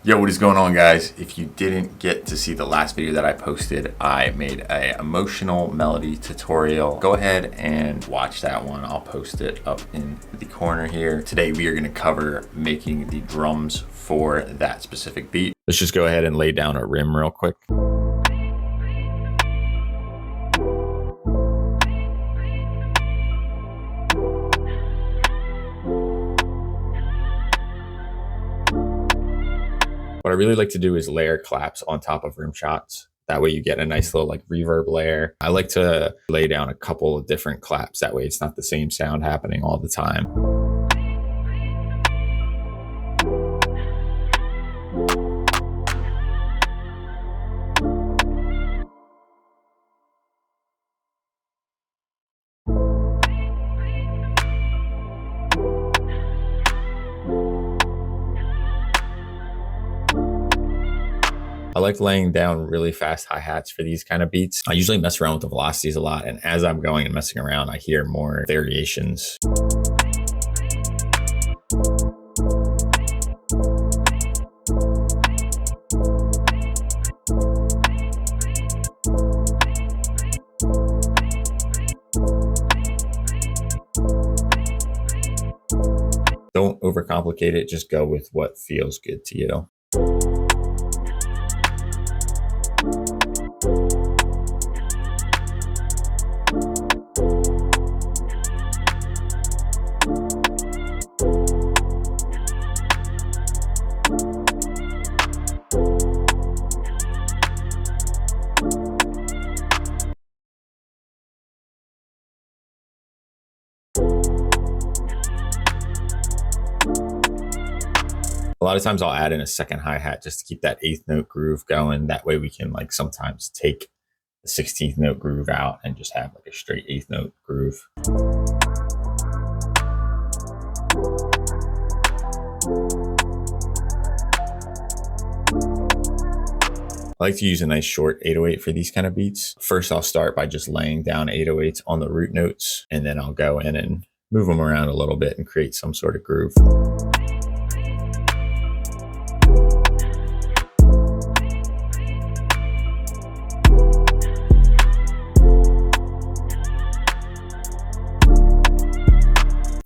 Yo, what is going on, guys? If you didn't get to see the last video that I posted, I made a emotional melody tutorial. Go ahead and watch that one. I'll post it up in the corner here. Today we are going to cover making the drums for that specific beat. Let's just go ahead and lay down a rim real quick. What I really like to do is layer claps on top of rim shots. That way you get a nice little like reverb layer. I like to lay down a couple of different claps. That way it's not the same sound happening all the time. I like laying down really fast hi-hats for these kind of beats. I usually mess around with the velocities a lot, and as I'm going and messing around, I hear more variations. Don't overcomplicate it, just go with what feels good to you. A lot of times I'll add in a second hi-hat just to keep that 8th note groove going. That way we can like sometimes take the 16th note groove out and just have like a straight 8th note groove. I like to use a nice short 808 for these kind of beats. First, I'll start by just laying down 808s on the root notes, and then I'll go in and move them around a little bit and create some sort of groove.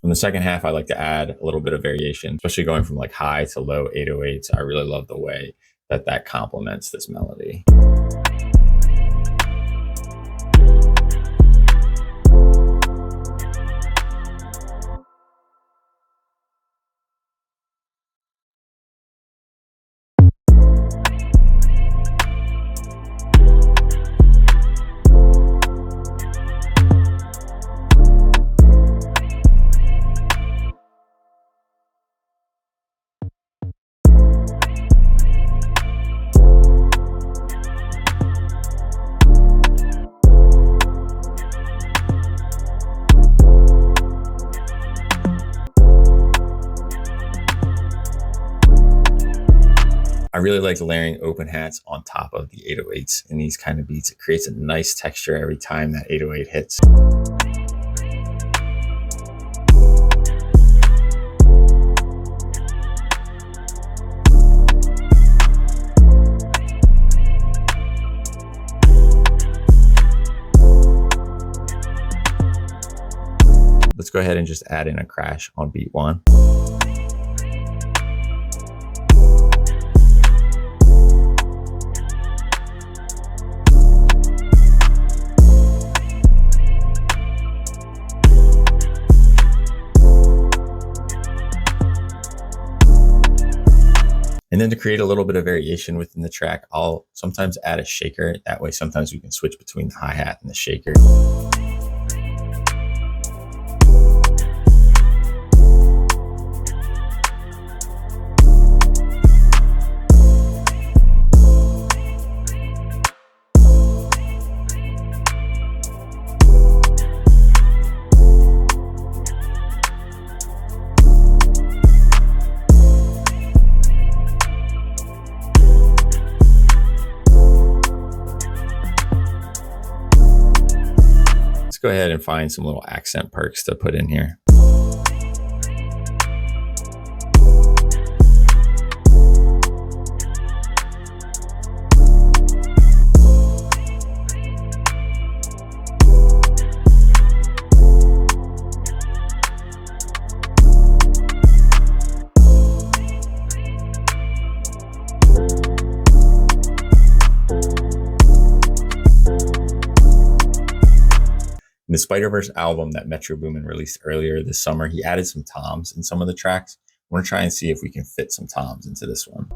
In the second half, I like to add a little bit of variation, especially going from like high to low 808s. I really love the way that that complements this melody. I really like layering open hats on top of the 808s in these kind of beats. It creates a nice texture every time that 808 hits. Let's go ahead and just add in a crash on beat 1. And then to create a little bit of variation within the track, I'll sometimes add a shaker. That way, sometimes we can switch between the hi-hat and the shaker. Go ahead and find some little accent perks to put in here. In the Spider-Verse album that Metro Boomin released earlier this summer, he added some toms in some of the tracks. We're gonna try and see if we can fit some toms into this one.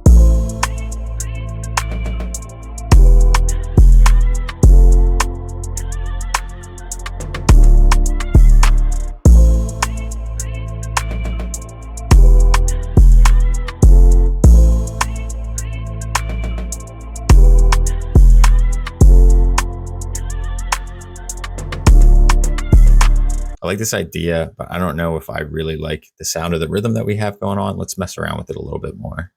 I like this idea, but I don't know if I really like the sound of the rhythm that we have going on. Let's mess around with it a little bit more.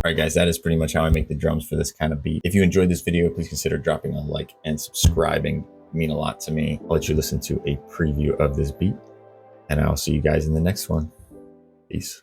All right, guys, that is pretty much how I make the drums for this kind of beat. If you enjoyed this video, please consider dropping a like and subscribing. It would mean a lot to me. I'll let you listen to a preview of this beat, and I'll see you guys in the next one. Peace.